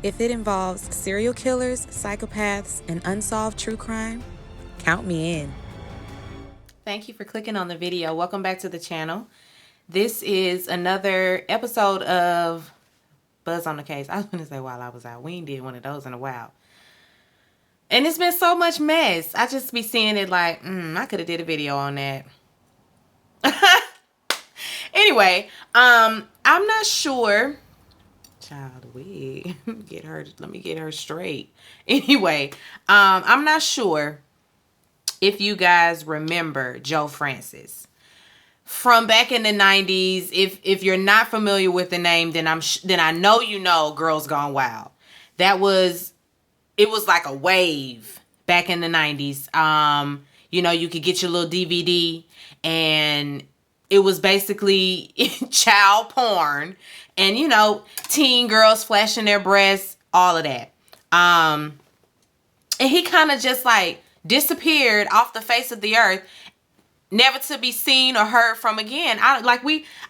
If it involves serial killers, psychopaths, and unsolved true crime, count me in. Thank you for clicking on the video. Welcome back to the channel. This is another episode of Buzz on the Case. I was going to say while I was out. We ain't did one of those in a while. And it's been so much mess. I just be seeing it like, I could have did a video on that. Anyway, I'm not sure. Child, let me get her straight. Anyway, I'm not sure if you guys remember Joe Francis from back in the 90s. If you're not familiar with the name, then I know you know Girls Gone Wild. It was like a wave back in the 90s. You could get your little DVD and it was basically child porn and, teen girls flashing their breasts, all of that. And he kind of just like disappeared off the face of the earth, never to be seen or heard from again. I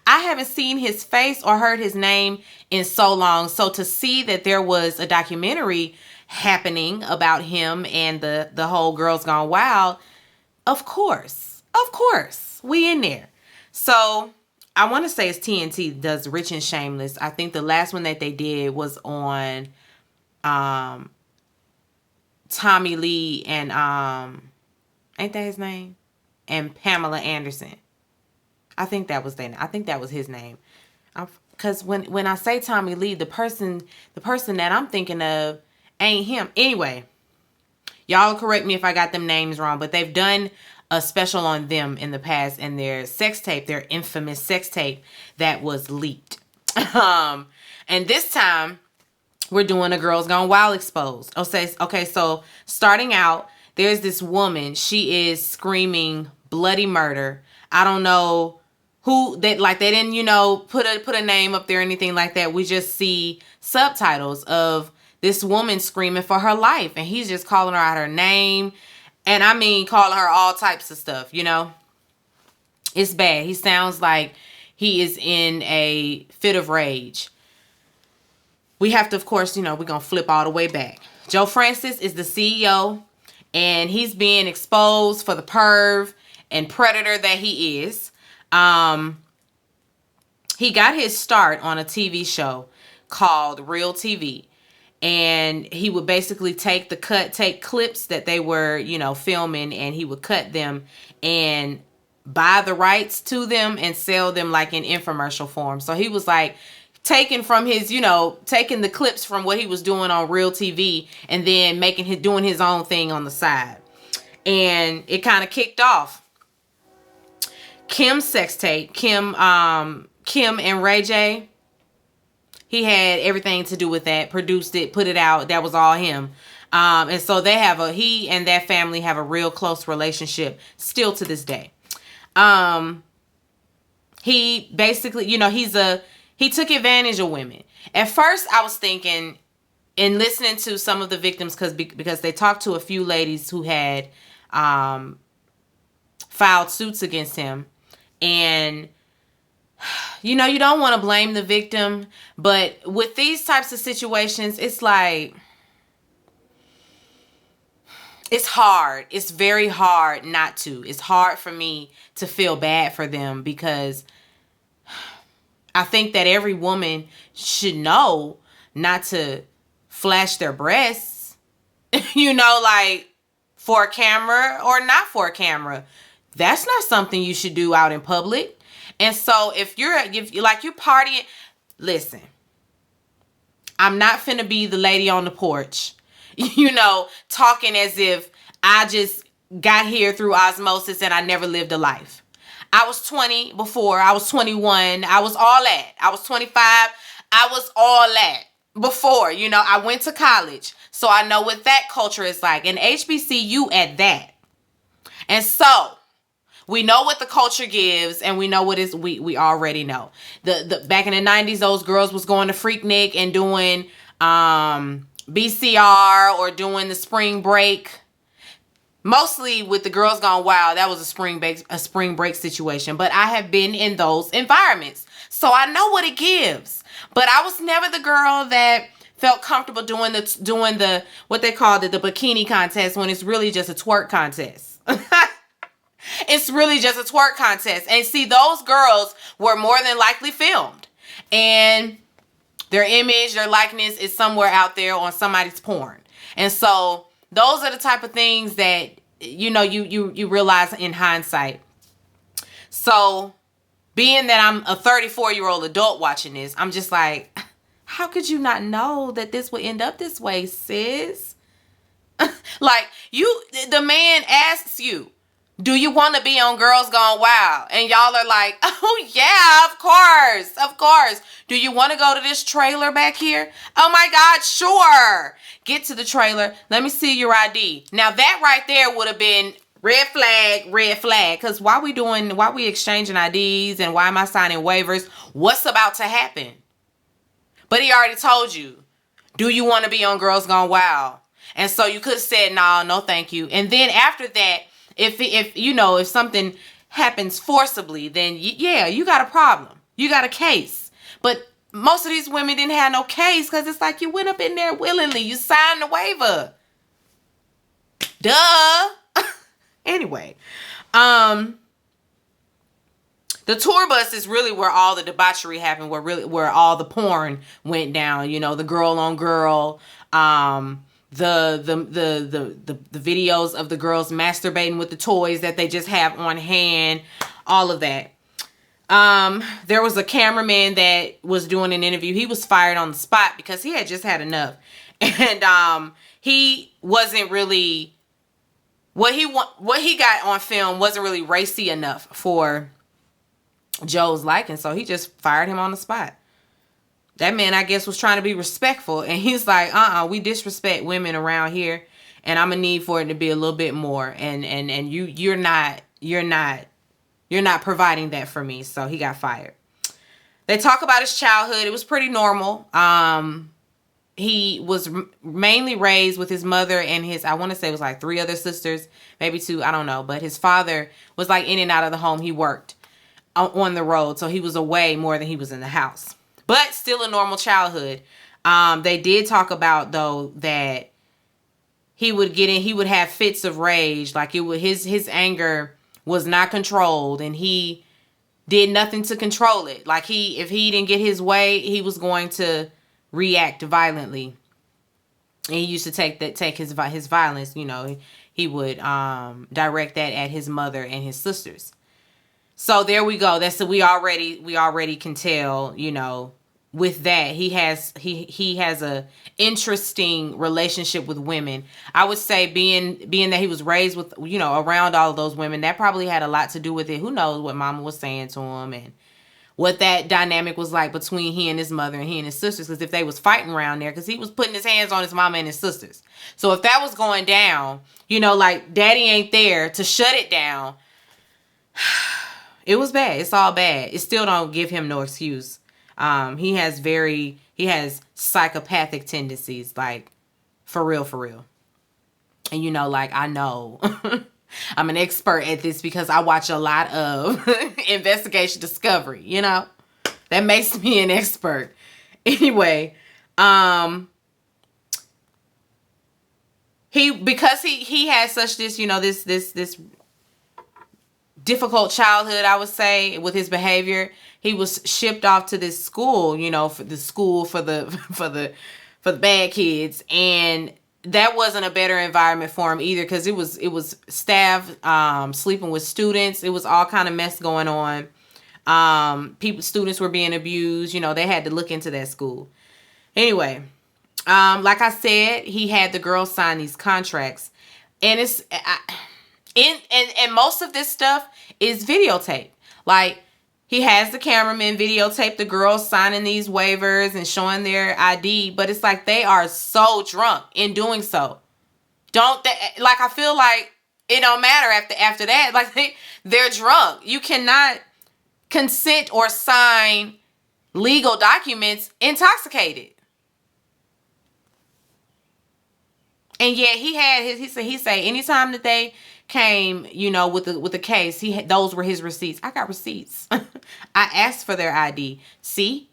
haven't seen his face or heard his name in so long. So to see that there was a documentary happening about him and the whole Girls Gone Wild, of course, we in there. So I want to say it's TNT does Rich and Shameless. I think the last one that they did was on Tommy Lee and ain't that his name? And Pamela Anderson. I think that was his name. Because when I say Tommy Lee, the person that I'm thinking of ain't him. Anyway, y'all correct me if I got them names wrong, but they've done a special on them in the past and their sex tape, their infamous sex tape that was leaked. And this time we're doing a Girls Gone Wild exposed. Okay, so starting out, there's this woman. She is screaming bloody murder. I don't know who they didn't, put a name up there or anything like that. We just see subtitles of this woman screaming for her life, and he's just calling her out her name. And I mean, calling her all types of stuff, It's bad. He sounds like he is in a fit of rage. We have to, of course, we're going to flip all the way back. Joe Francis is the CEO, and he's being exposed for the perv and predator that he is. He got his start on a TV show called Real TV. And he would basically take clips that they were, filming, and he would cut them and buy the rights to them and sell them like in infomercial form. So he was like taking the clips from what he was doing on Real TV and then doing his own thing on the side. And it kind of kicked off. Kim's sex tape, Kim and Ray J, he had everything to do with that, produced it, put it out. That was all him. And so he and that family have a real close relationship still to this day. He basically, he took advantage of women. At first I was thinking, in listening to some of the victims, because they talked to a few ladies who had filed suits against him, and you don't want to blame the victim, but with these types of situations, it's like, it's hard. It's very hard not to. It's hard for me to feel bad for them, because I think that every woman should know not to flash their breasts, like for a camera or not for a camera. That's not something you should do out in public. And so if you're partying, listen, I'm not finna be the lady on the porch, talking as if I just got here through osmosis and I never lived a life. I was 20 before. I was 21. I was all that. I was 25. I was all that before. I went to college, so I know what that culture is like. And HBCU at that. And so we know what the culture gives, and we know what is we already know. The back in the 90s, those girls was going to Freaknik and doing BCR or doing the spring break. Mostly with the Girls Gone Wild, that was a spring break situation. But I have been in those environments, so I know what it gives. But I was never the girl that felt comfortable doing the what they called it, the bikini contest, when it's really just a twerk contest. It's really just a twerk contest. And see, those girls were more than likely filmed. And their image, their likeness is somewhere out there on somebody's porn. And so those are the type of things that, you realize in hindsight. So being that I'm a 34-year-old adult watching this, I'm just like, how could you not know that this would end up this way, sis? Like, the man asks you, do you want to be on Girls Gone Wild? And y'all are like, oh yeah, of course, of course. Do you want to go to this trailer back here? Oh my God, sure. Get to the trailer. Let me see your ID. Now that right there would have been red flag, red flag. Because why we exchanging IDs and why am I signing waivers? What's about to happen? But he already told you, do you want to be on Girls Gone Wild? And so you could have said, no, thank you. And then after that, if something happens forcibly, then yeah, you got a problem. You got a case. But most of these women didn't have no case because it's like you went up in there willingly. You signed the waiver. Duh. Anyway, the tour bus is really where all the debauchery happened, where all the porn went down. The girl on girl, the videos of the girls masturbating with the toys that they just have on hand, all of that. There was a cameraman that was doing an interview. He was fired on the spot because he had just had enough, and he wasn't really what he got on film wasn't really racy enough for Joe's liking, so he just fired him on the spot. That man, I guess, was trying to be respectful, and he's like, we disrespect women around here, and I'm gonna need for it to be a little bit more, and you're not providing that for me. So he got fired. They talk about his childhood. It was pretty normal. He was mainly raised with his mother and I want to say it was like 3 other sisters, maybe 2, I don't know. But his father was like in and out of the home. He worked on the road, so he was away more than he was in the house. But still a normal childhood. They did talk about, though, that he would have fits of rage. Like his anger was not controlled, and he did nothing to control it. Like if he didn't get his way, he was going to react violently. And he used to take his violence, he would direct that at his mother and his sisters. So there we go. We already can tell, with that he has a interesting relationship with women. I would say being that he was raised with, around all of those women, that probably had a lot to do with it. Who knows what mama was saying to him and what that dynamic was like between he and his mother and he and his sisters. Because if they was fighting around there, because he was putting his hands on his mama and his sisters. So if that was going down, like daddy ain't there to shut it down, it was bad. It's all bad. It still don't give him no excuse. He has psychopathic tendencies, like for real. And I know I'm an expert at this because I watch a lot of investigation discovery, that makes me an expert. Anyway, he has such this, this difficult childhood, I would say, with his behavior. He was shipped off to this school, for the school for the bad kids, and that wasn't a better environment for him either, because it was staff sleeping with students. It was all kind of mess going on. Students were being abused. They had to look into that school. Anyway, like I said, he had the girls sign these contracts, and and most of this stuff is videotape. Like, he has the cameraman videotape the girls signing these waivers and showing their ID, but it's like they are so drunk in doing so. I feel like it don't matter after that. Like, they're drunk. You cannot consent or sign legal documents intoxicated. And yet he said anytime that they came, with the case, those were his receipts. I got receipts. I asked for their ID. See?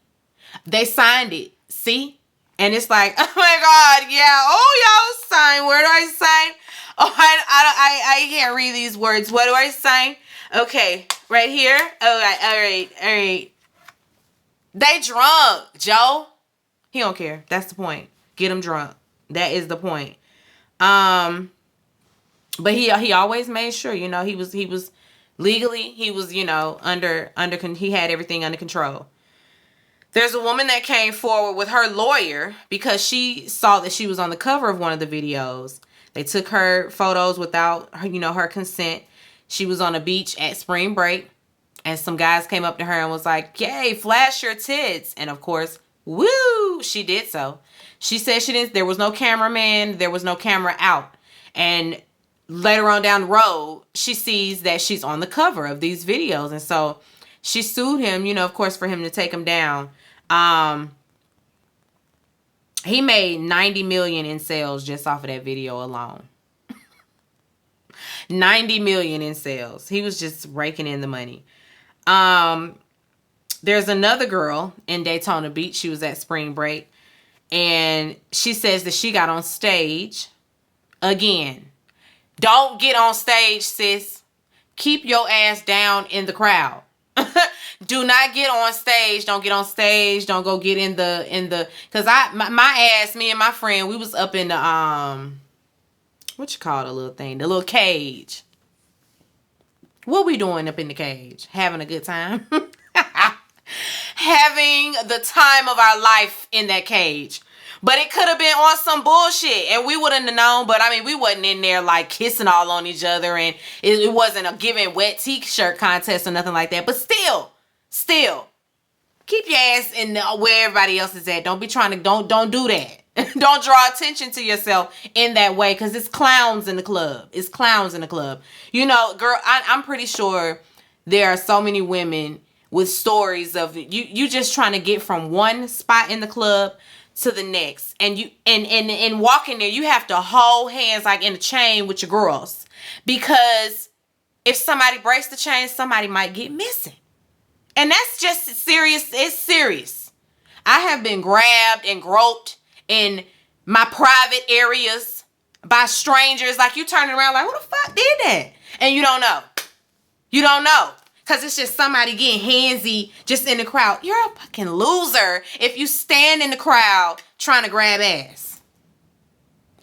They signed it. See? And it's like, oh my God, yeah. Oh, y'all sign. Where do I sign? Oh, I can't read these words. What do I sign? Okay, right here. All right. They drunk, Joe. He don't care. That's the point. Get him drunk. That is the point. But he always made sure, he was legally, he was, under he had everything under control. There's a woman that came forward with her lawyer because she saw that she was on the cover of one of the videos. They took her photos without her, her consent. She was on a beach at spring break, and some guys came up to her and was like, "Yay, flash your tits." And of course, woo, she did so. She said there was no cameraman, there was no camera out. And later on down the road, she sees that she's on the cover of these videos. And so she sued him, of course, for him to take him down. He made $90 million in sales just off of that video alone. $90 million in sales. He was just raking in the money. There's another girl in Daytona Beach. She was at spring break. And she says that she got on stage again. Don't get on stage, sis. Keep your ass down in the crowd. Do not get on stage. Don't get on stage. Don't go get in the cause my ass, me and my friend, we was up in the what you call the little thing? The little cage. What we doing up in the cage? Having a good time. Having the time of our life in that cage. But it could have been on some bullshit and we wouldn't have known. But I mean, we wasn't in there like kissing all on each other, and it wasn't a giving wet t-shirt contest or nothing like that. But still, keep your ass in where everybody else is at. Don't be trying to, don't do that. Don't draw attention to yourself in that way, because it's clowns in the club. It's clowns in the club. Girl, I'm pretty sure there are so many women with stories of you just trying to get from one spot in the club to the next, and you and walking there, you have to hold hands like in a chain with your girls, because if somebody breaks the chain, somebody might get missing, and that's just serious. It's serious. I have been grabbed and groped in my private areas by strangers. Like, you turning around like, who the fuck did that? And you don't know. Because it's just somebody getting handsy just in the crowd. You're a fucking loser if you stand in the crowd trying to grab ass.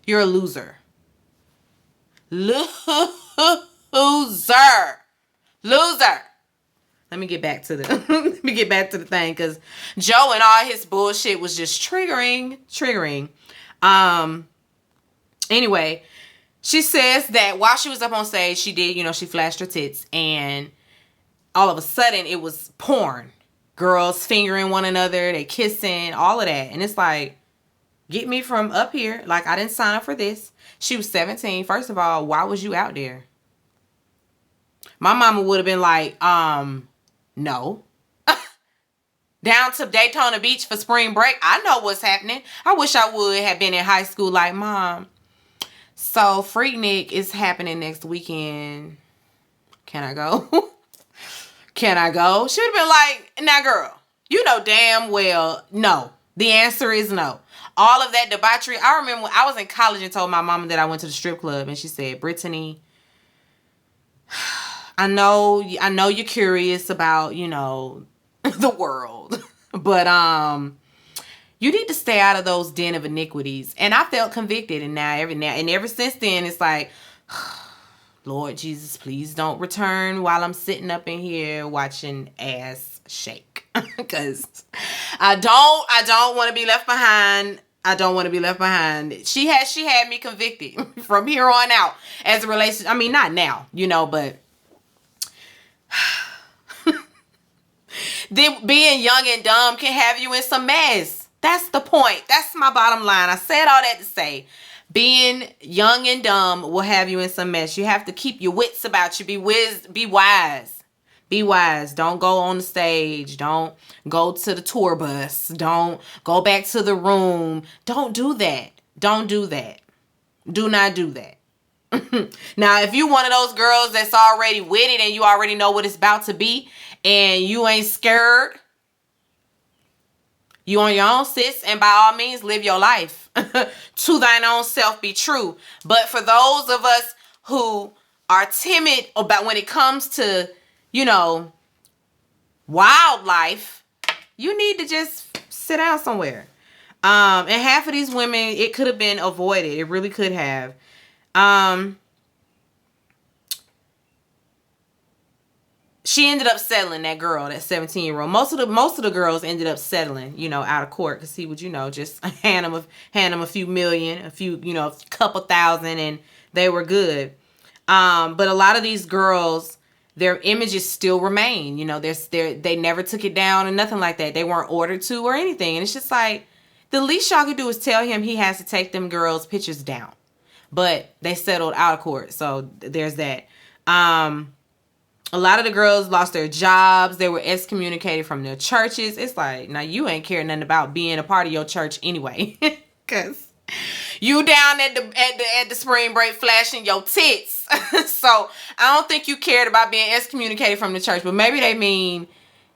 You're a loser. Loser. Let me get back to the thing, because Joe and all his bullshit was just triggering. Anyway, she says that while she was up on stage, she did, she flashed her tits, and all of a sudden it was porn. Girls fingering one another, they kissing, all of that. And it's like, get me from up here. Like, I didn't sign up for this. She was 17. First of all, why was you out there? My mama would have been like, no. Down to Daytona Beach for spring break. I know what's happening. I wish I would have been in high school like, Mom, so Freaknik is happening next weekend. Can I go? Can I go? She would have been like, nah, girl, you know damn well no. The answer is no. All of that debauchery. I remember when I was in college and told my mama that I went to the strip club, and she said, Brittany, I know you're curious about, the world, but you need to stay out of those den of iniquities. And I felt convicted, and ever since then, it's like, Lord Jesus, please don't return while I'm sitting up in here watching ass shake, because I don't want to be left behind. I don't want to be left behind. She had me convicted from here on out as a relationship. I mean, not now, but then being young and dumb can have you in some mess. That's the point. That's my bottom line. I said all that to say, being young and dumb will have you in some mess. You have to keep your wits about you. Be wise. Be wise. Don't go on the stage. Don't go to the tour bus. Don't go back to the room. Don't do that. Don't do that. Do not do that. Now, if you one of those girls that's already with it and you already know what it's about to be, and you ain't scared, You on your own, sis, and by all means, live your life. To thine own self be true. But for those of us who are timid about when it comes to, you know, wildlife, you need to just sit down somewhere. And half of these women, it could have been avoided. It really could have. She ended up settling, that girl, that 17-year-old. Most of the girls ended up settling, you know, out of court, because he would, you know, just hand them a few million, a few, you know, a couple thousand, and they were good. But a lot of these girls, their images still remain. You know, they never took it down or nothing like that. They weren't ordered to or anything. And it's just like, the least y'all could do is tell him he has to take them girls' pictures down. But they settled out of court, so there's that. A lot of the girls lost their jobs. They were excommunicated from their churches. It's like, now you ain't care nothing about being a part of your church anyway. Because you down at the spring break flashing your tits. So I don't think you cared about being excommunicated from the church. But maybe they mean,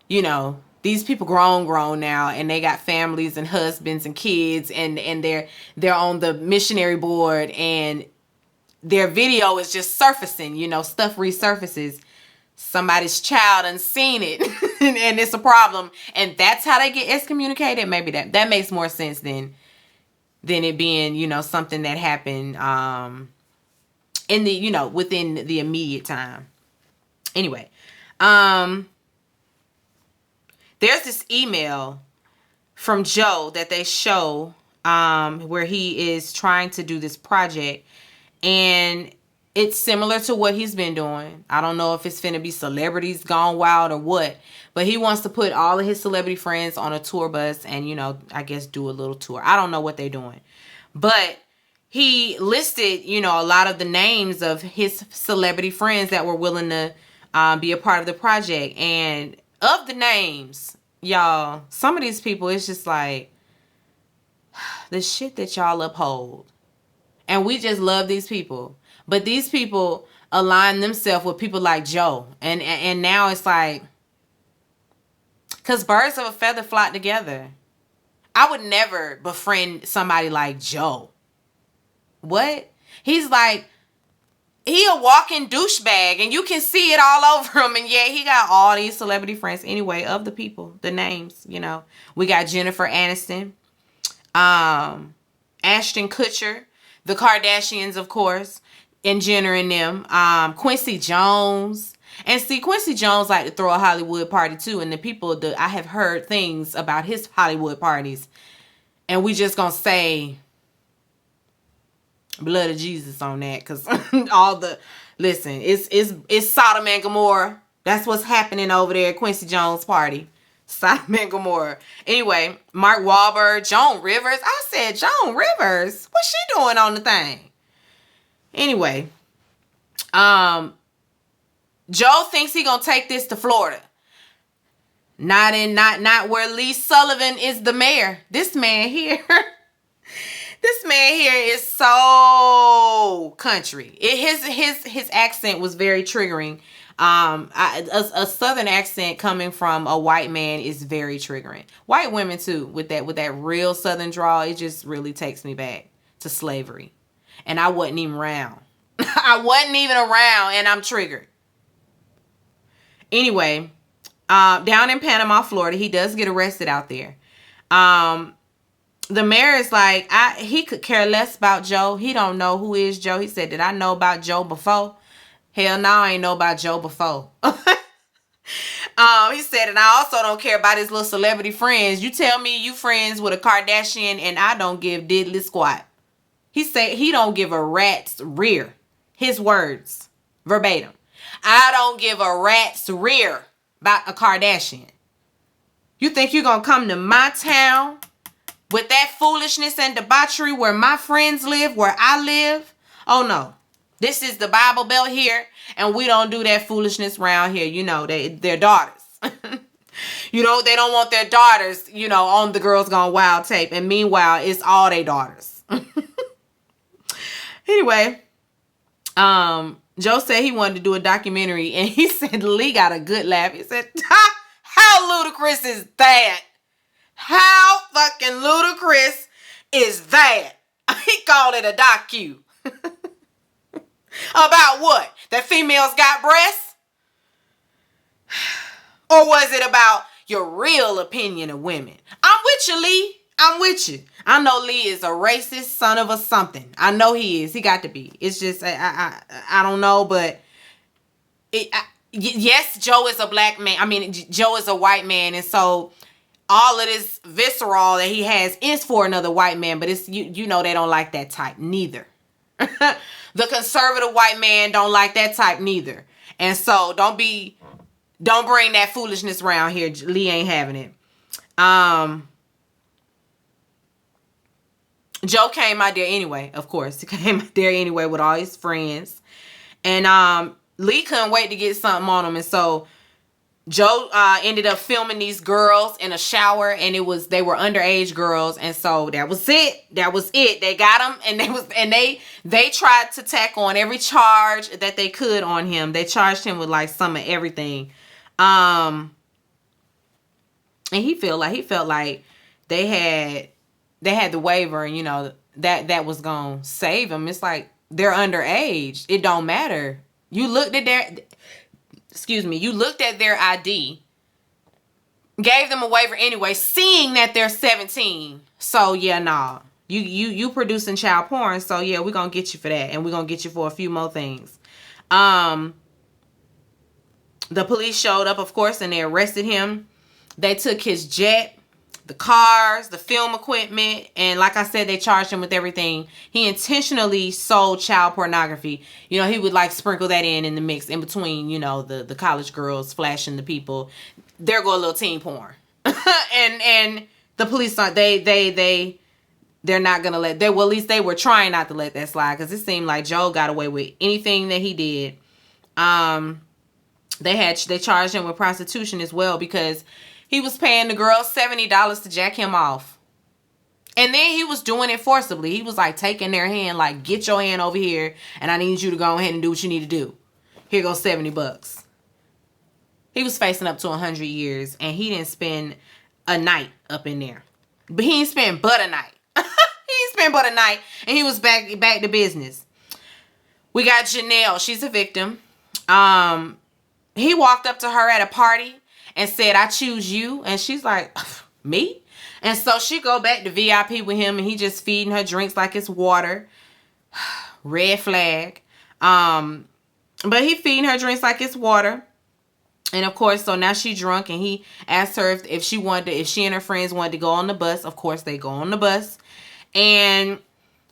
you know, these people grown now, and they got families and husbands and kids, and they're on the missionary board, and their video is just surfacing, you know, stuff resurfaces. Somebody's child and seen it and it's a problem, and that's how they get excommunicated. Maybe that makes more sense than it being, you know, something that happened in the, you know, within the immediate time. Anyway, there's this email from Joe that they show where he is trying to do this project, and it's similar to what he's been doing. I don't know if it's finna be celebrities gone wild or what, but he wants to put all of his celebrity friends on a tour bus and, you know, I guess do a little tour. I don't know what they're doing, but he listed, you know, a lot of the names of his celebrity friends that were willing to be a part of the project. And of the names, y'all, some of these people, it's just like the shit that y'all uphold. And we just love these people. But these people align themselves with people like Joe. And now it's like, because birds of a feather flock together. I would never befriend somebody like Joe. What? He's like, he a walking douchebag, and you can see it all over him. And yet he got all these celebrity friends. Anyway, of the people, the names, you know. We got Jennifer Aniston, Ashton Kutcher, the Kardashians, of course, and Jenner and them, Quincy Jones. And see, Quincy Jones like to throw a Hollywood party too. And the people that I have heard things about his Hollywood parties, and we just gonna say blood of Jesus on that, because all the it's Sodom and Gomorrah. That's what's happening over there at Quincy Jones' party. Sodom and Gomorrah. Anyway, Mark Wahlberg, Joan Rivers. I said Joan Rivers. What's she doing on the thing? Anyway, Joe thinks he gonna take this to Florida. Not where Lee Sullivan is the mayor. This man here, this man here is so country. His accent was very triggering. A southern accent coming from a white man is very triggering. White women too, with that real southern drawl, it just really takes me back to slavery. And I wasn't even around. I wasn't even around, and I'm triggered. Anyway, down in Panama, Florida, he does get arrested out there. The mayor is like, he could care less about Joe. He don't know who is Joe. He said, did I know about Joe before? Hell no, I ain't know about Joe before. He said, and I also don't care about his little celebrity friends. You tell me you friends with a Kardashian, and I don't give diddly squat. He said he don't give a rat's rear. His words, verbatim. I don't give a rat's rear about a Kardashian. You think you're going to come to my town with that foolishness and debauchery where my friends live, where I live? Oh, no. This is the Bible Belt here, and we don't do that foolishness around here. You know, they're daughters. You know, they don't want their daughters, you know, on the Girls Gone Wild tape. And meanwhile, it's all their daughters. Anyway, Joe said he wanted to do a documentary, and he said Lee got a good laugh. He said, how ludicrous is that? How fucking ludicrous is that? He called it a docu. About what? That females got breasts? Or was it about your real opinion of women? I'm with you, Lee. I'm with you. I know Lee is a racist son of a something. I know he is. He got to be. It's just I don't know, but yes, Joe is a black man. I mean, Joe is a white man, and so all of this visceral that he has is for another white man. But it's you know they don't like that type neither. The conservative white man don't like that type neither, and so don't bring that foolishness around here. Lee ain't having it. Joe came out there anyway, of course. He came out there anyway with all his friends. And Lee couldn't wait to get something on him. And so Joe ended up filming these girls in a shower, and they were underage girls, and so that was it. They got him, and they tried to tack on every charge that they could on him. They charged him with like some of everything. And he felt like they had the waiver, and you know that was gonna save him. It's like they're underage. It don't matter. You looked at their ID, gave them a waiver anyway, seeing that they're 17. So yeah, nah. You producing child porn, so yeah, we're gonna get you for that, and we're gonna get you for a few more things. The police showed up, of course, and they arrested him. They took his jet, the cars, the film equipment, and like I said, they charged him with everything. He intentionally sold child pornography. You know, he would like sprinkle that in the mix in between, you know, the college girls flashing the people. There go a little teen porn. and the police aren't they're not gonna let at least they were trying not to let that slide, because it seemed like Joe got away with anything that he did. They charged him with prostitution as well, because he was paying the girls $70 to jack him off. And then he was doing it forcibly. He was like taking their hand, like, get your hand over here, and I need you to go ahead and do what you need to do. Here goes $70. He was facing up to 100 years, and he didn't spend a night up in there. But he didn't spend but a night. And he was back to business. We got Janelle. She's a victim. He walked up to her at a party and said, I choose you. And she's like, me? And so she go back to VIP with him, and he just feeding her drinks like it's water. Red flag. But he feeding her drinks like it's water. And of course, so now she drunk, and he asked her if she and her friends wanted to go on the bus. Of course, they go on the bus. And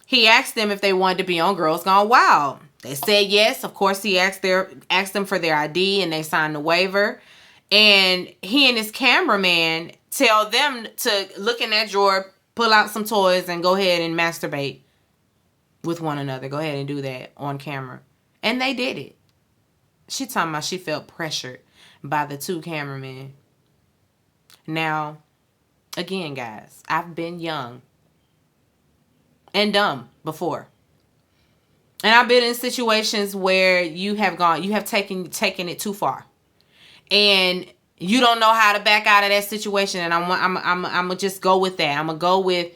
he asked them if they wanted to be on Girls Gone Wild. They said yes. Of course, he asked them for their ID, and they signed the waiver. And he and his cameraman tell them to look in that drawer, pull out some toys, and go ahead and masturbate with one another. Go ahead and do that on camera. And they did it. She talking about she felt pressured by the two cameramen. Now, again, guys, I've been young and dumb before. And I've been in situations where you have taken it too far. And you don't know how to back out of that situation. And I'm gonna just go with that. I'm gonna go with,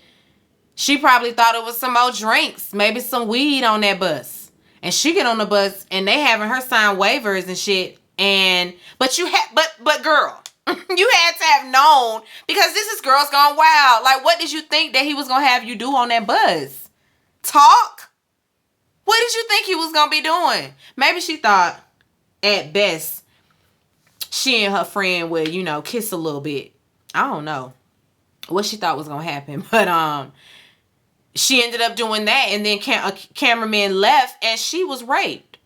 she probably thought it was some more drinks, maybe some weed on that bus. And she get on the bus, and they having her sign waivers and shit. But girl, you had to have known, because this is Girls Gone Wild. Like, what did you think that he was gonna have you do on that bus? Talk? What did you think he was gonna be doing? Maybe she thought, at best, she and her friend would, kiss a little bit. I don't know what she thought was gonna happen, but she ended up doing that, and then a cameraman left, and she was raped.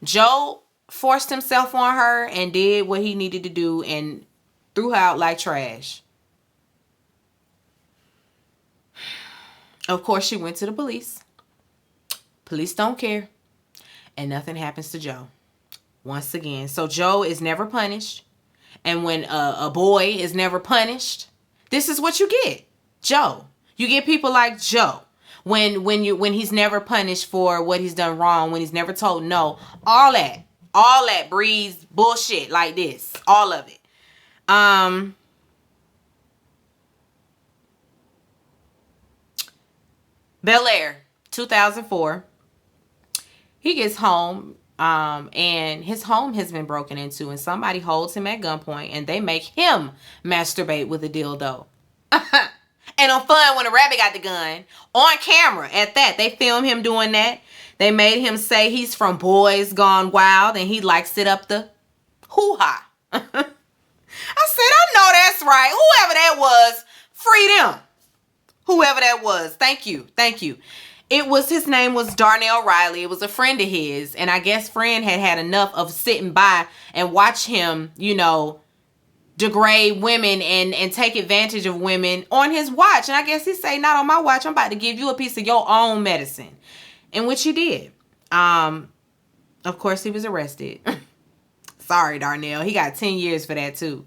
Joe forced himself on her and did what he needed to do and threw her out like trash. Of course, she went to the police. Police don't care, and nothing happens to Joe. Once again, so Joe is never punished, and when a boy is never punished, this is what you get. Joe. You get people like Joe. When he's never punished for what he's done wrong, when he's never told no, all that breeds bullshit like this, all of it. Bel Air, 2004. He gets home, and his home has been broken into, and somebody holds him at gunpoint, and they make him masturbate with a dildo. And on Fun When a Rabbit Got the Gun, on camera at that, they film him doing that. They made him say he's from Boys Gone Wild, and he likes it up the hoo-ha. I said, I know that's right. Whoever that was, free them. Whoever that was. Thank you. Thank you. His name was Darnell Riley. It was a friend of his. And I guess friend had enough of sitting by and watch him, degrade women and take advantage of women on his watch. And I guess he say, not on my watch. I'm about to give you a piece of your own medicine. And which he did. Of course, he was arrested. Sorry, Darnell. He got 10 years for that, too.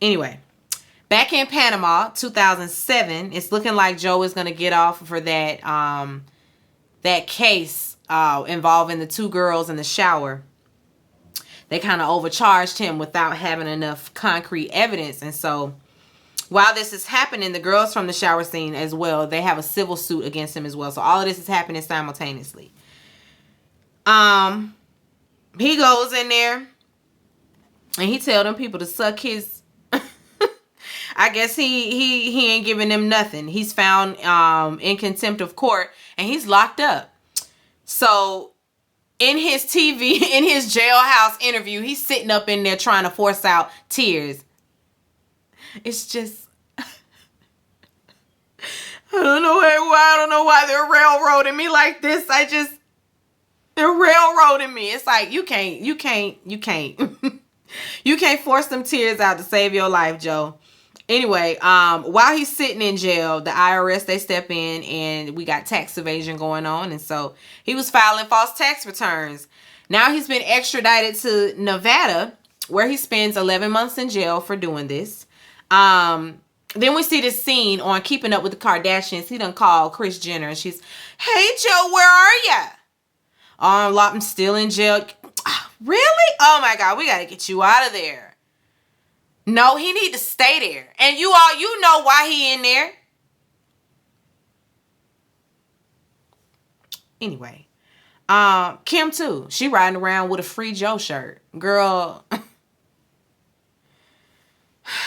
Anyway. Back in Panama, 2007, it's looking like Joe is going to get off for that case involving the two girls in the shower. They kind of overcharged him without having enough concrete evidence. And so while this is happening, the girls from the shower scene as well, they have a civil suit against him as well. So all of this is happening simultaneously. He goes in there and he tell them people to suck his... I guess he ain't giving them nothing. He's found in contempt of court and he's locked up. So in his jailhouse interview, he's sitting up in there trying to force out tears. It's just, I don't know why they're railroading me like this. They're railroading me. It's like, you can't, you can't force them tears out to save your life, Joe. Anyway, while he's sitting in jail, the IRS, they step in and we got tax evasion going on. And so he was filing false tax returns. Now he's been extradited to Nevada where he spends 11 months in jail for doing this. Then we see this scene on Keeping Up with the Kardashians. He done called Kris Jenner and she's, hey, Joe, where are ya? I'm still in jail. Really? Oh my God, we got to get you out of there. No, he need to stay there. And you know why he in there. Anyway, Kim too. She riding around with a Free Joe shirt. Girl,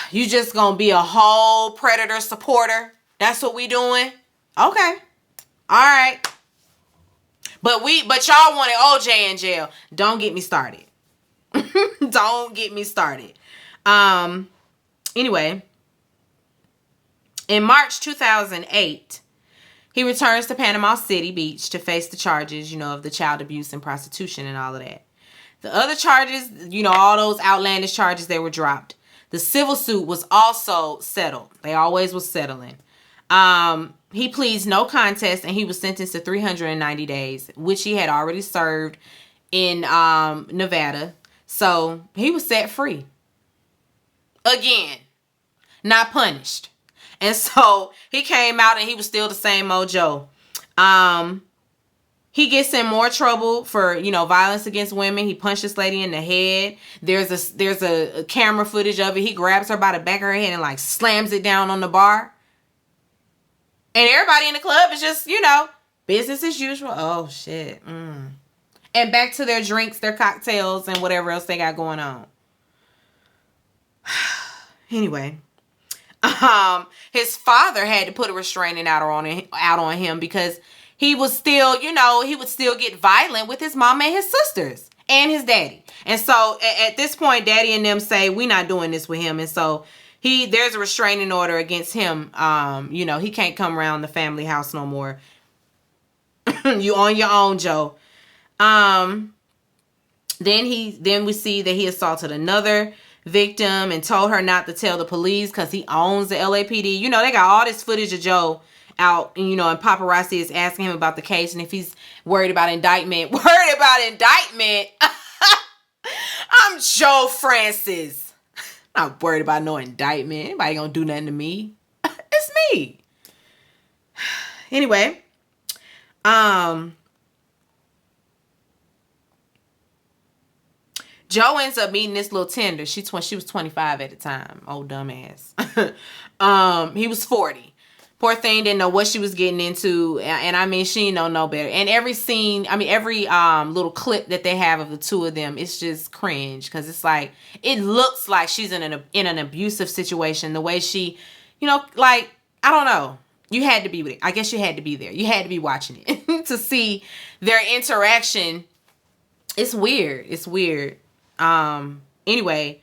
you just gonna be a whole predator supporter? That's what we doing? Okay. All right. But y'all wanted OJ in jail. Don't get me started. Don't get me started. Anyway, in March 2008, he returns to Panama City Beach to face the charges, of the child abuse and prostitution and all of that. The other charges, all those outlandish charges, they were dropped. The civil suit was also settled. They always was settling. He pleads no contest and he was sentenced to 390 days, which he had already served in Nevada. So he was set free. Again, not punished. And so he came out and he was still the same old Joe. He gets in more trouble for, violence against women. He punched this lady in the head. There's a camera footage of it. He grabs her by the back of her head and slams it down on the bar. And everybody in the club is just, business as usual. Oh, shit. And back to their drinks, their cocktails, and whatever else they got going on. Anyway, his father had to put a restraining order out on him because he was still, he would still get violent with his mom and his sisters and his daddy. And so at this point, daddy and them say, we're not doing this with him. And so there's a restraining order against him. He can't come around the family house no more. You on your own, Joe. Then we see that he assaulted another victim and told her not to tell the police because he owns the LAPD. They got all this footage of Joe out, and paparazzi is asking him about the case and if he's worried about indictment. I'm Joe Francis. I'm not worried about no indictment. Anybody gonna do nothing to me? It's me. Anyway, Joe ends up meeting this little tender. She was 25 at the time. Old dumbass. He was 40. Poor thing didn't know what she was getting into, and I mean, she didn't know no better. And every scene, I mean, every little clip that they have of the two of them, it's just cringe because it's like it looks like she's in an abusive situation. The way she, like I don't know. You had to be with it. I guess you had to be there. You had to be watching it to see their interaction. It's weird. It's weird. Anyway,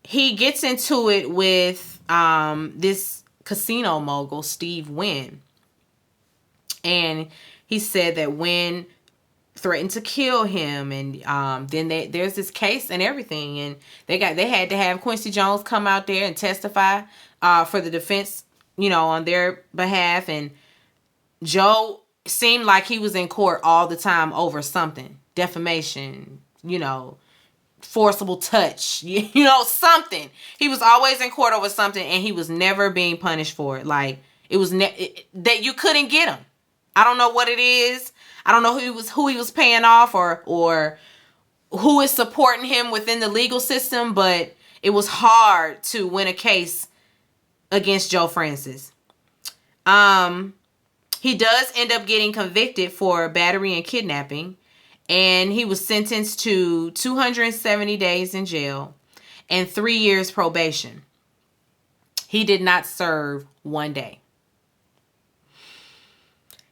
he gets into it with this casino mogul, Steve Wynn. And he said that Wynn threatened to kill him, and then there's this case and everything, and they had to have Quincy Jones come out there and testify for the defense, on their behalf. And Joe seemed like he was in court all the time over something, defamation, forcible touch, something. He was always in court over something, and he was never being punished for it. Like it was that you couldn't get him. I don't know what it is. I don't know who he was paying off or who is supporting him within the legal system, but it was hard to win a case against Joe Francis. He does end up getting convicted for battery and kidnapping. And he was sentenced to 270 days in jail and 3 years probation. He did not serve 1 day.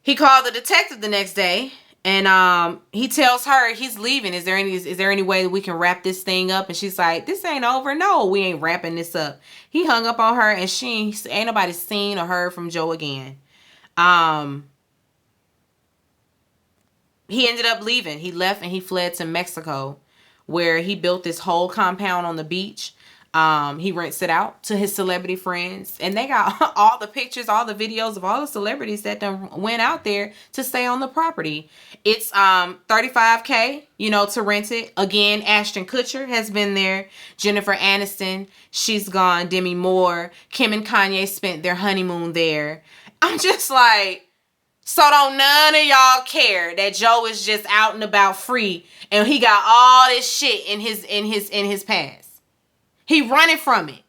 He called the detective the next day, and he tells her he's leaving. Is there any way that we can wrap this thing up? And she's like, "This ain't over. No, we ain't wrapping this up." He hung up on her, and ain't nobody seen or heard from Joe again. He ended up leaving. He left and he fled to Mexico, where he built this whole compound on the beach. He rents it out to his celebrity friends, and they got all the pictures, all the videos of all the celebrities that went out there to stay on the property. It's $35K, to rent it. Again, Ashton Kutcher has been there. Jennifer Aniston, she's gone. Demi Moore, Kim and Kanye spent their honeymoon there. I'm just like, so don't none of y'all care that Joe is just out and about free, and he got all this shit in his past. He running from it.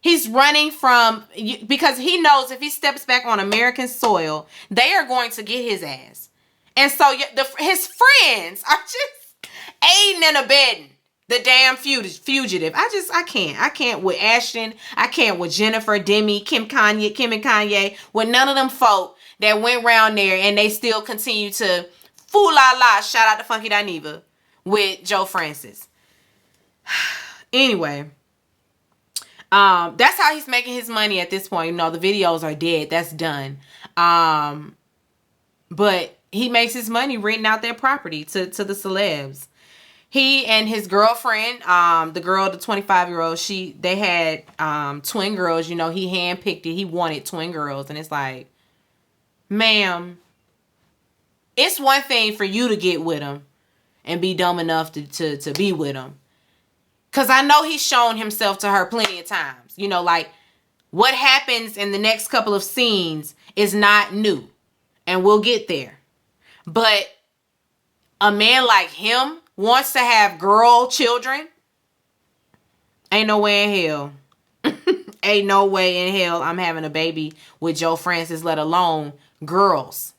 He's running from, because he knows if he steps back on American soil, they are going to get his ass. And so his friends are just aiding and abetting the damn fugitive. I can't with Ashton. I can't with Jennifer, Demi, Kim and Kanye, with none of them folk that went around there and they still continue to fool la la, shout out to Funky Dineva, with Joe Francis. Anyway, that's how he's making his money at this point. The videos are dead. That's done. But he makes his money renting out their property to the celebs. He and his girlfriend, the 25-year-old, they had twin girls. He handpicked it. He wanted twin girls. And it's like, ma'am, it's one thing for you to get with him and be dumb enough to be with him. Because I know he's shown himself to her plenty of times. Like what happens in the next couple of scenes is not new. And we'll get there. But a man like him wants to have girl children. Ain't no way in hell. Ain't no way in hell I'm having a baby with Joe Francis, let alone girls.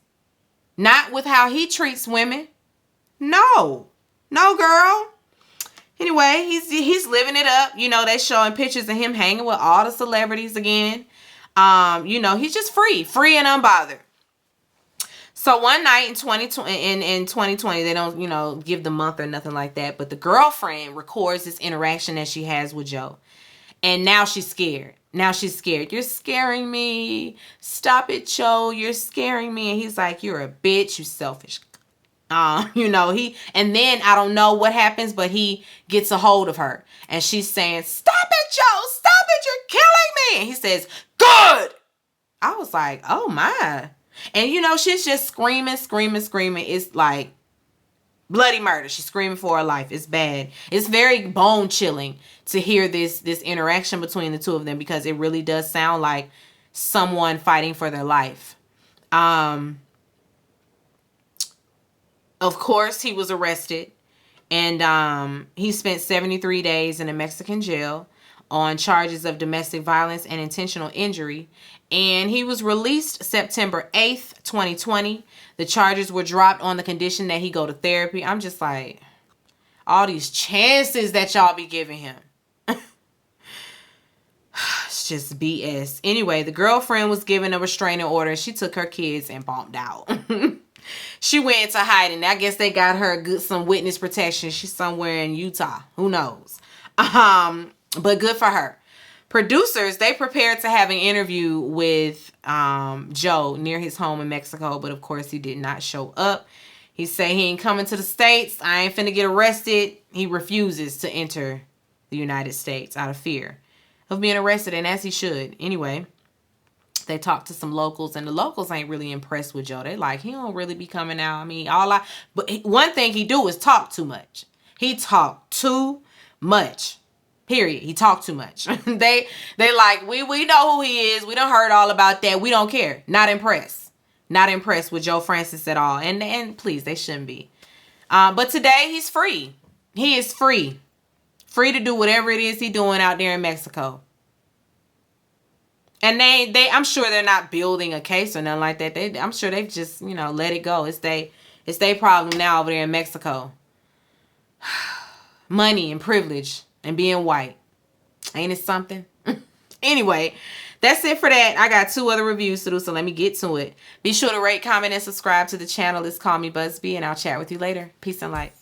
Not with how he treats women. No, girl. Anyway, he's living it up. They showing pictures of him hanging with all the celebrities again. He's just free and unbothered. So one night in 2020, they don't, give the month or nothing like that. But the girlfriend records this interaction that she has with Joe. And now she's scared. You're scaring me. Stop it, Joe. You're scaring me. And he's like, you're a bitch. You selfish. And then I don't know what happens, but he gets a hold of her. And she's saying, stop it, Joe. Stop it. You're killing me. And he says, good. I was like, oh my. And she's just screaming. It's like bloody murder. She's screaming for her life. It's bad. It's very bone chilling to hear this interaction between the two of them, because it really does sound like someone fighting for their life. Of course, he was arrested, and he spent 73 days in a Mexican jail on charges of domestic violence and intentional injury. And he was released September 8th, 2020. The charges were dropped on the condition that he go to therapy. I'm just like, all these chances that y'all be giving him. It's just BS. Anyway, the girlfriend was given a restraining order. She took her kids and bombed out. She went into hiding. I guess they got her some witness protection. She's somewhere in Utah. Who knows? But good for her. Producers, they prepared to have an interview with Joe near his home in Mexico, but of course he did not show up. He said he ain't coming to the States. I ain't finna get arrested. He refuses to enter the United States out of fear of being arrested, and as he should. Anyway, they talked to some locals, and the locals ain't really impressed with Joe. They like, he don't really be coming out. I mean, but one thing he do is talk too much. He talk too much. Period. He talked too much. they like, we know who he is. We done heard all about that. We don't care. Not impressed. Not impressed with Joe Francis at all. And please, they shouldn't be. But today he's free. He is free. Free to do whatever it is he's doing out there in Mexico. And I'm sure they're not building a case or nothing like that. I'm sure they've just, let it go. It's their problem now over there in Mexico. Money and privilege and being white. Ain't it something? Anyway, that's it for that. I got 2 other reviews to do, so let me get to it. Be sure to rate, comment, and subscribe to the channel. It's Call Me Busby, and I'll chat with you later. Peace and light.